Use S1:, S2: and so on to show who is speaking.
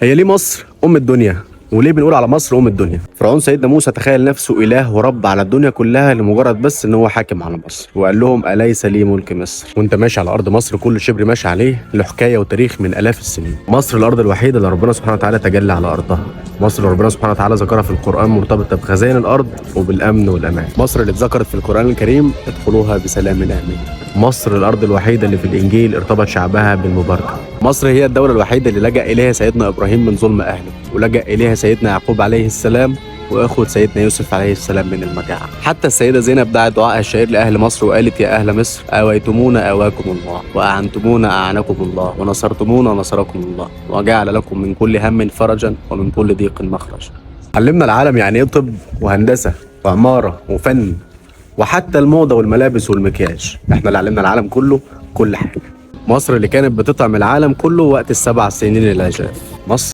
S1: هي ليه مصر ام الدنيا؟ وليه بنقول على مصر ام الدنيا؟ فرعون سيدنا موسى تخيل نفسه اله ورب على الدنيا كلها لمجرد بس ان هو حاكم على مصر، وقال لهم اليس لي ملك مصر؟ وانت ماشي على ارض مصر كل شبر ماشي عليه له حكايه وتاريخ من الاف السنين. مصر الارض الوحيده اللي ربنا سبحانه وتعالى تجلى على ارضها. مصر اللي ربنا سبحانه وتعالى ذكرها في القران مرتبطه بخزائن الارض وبالامن والامان. مصر اللي اتذكرت في القران الكريم ادخلوها بسلام امين. مصر الارض الوحيده اللي في الانجيل ارتبط شعبها بالمباركه. مصر هي الدوله الوحيده اللي لجأ اليها سيدنا ابراهيم من ظلم اهله، ولجأ اليها سيدنا يعقوب عليه السلام واخوه سيدنا يوسف عليه السلام من المجاعه. حتى السيده زينب دعت دعاء الشهير لاهل مصر وقالت: يا اهل مصر اويتمونا اواكم الله، واعنتمونا اعنكم الله، ونصرتمونا نصركم الله، وجعل لكم من كل هم فرجا ومن كل ضيق مخرج. علمنا العالم يعني ايه طب وهندسه وعماره وفن وحتى الموضه والملابس والمكياج. احنا اللي علمنا العالم كله كل حاجه. مصر اللي كانت بتطعم العالم كله وقت ال7 سنين العجاف. مصر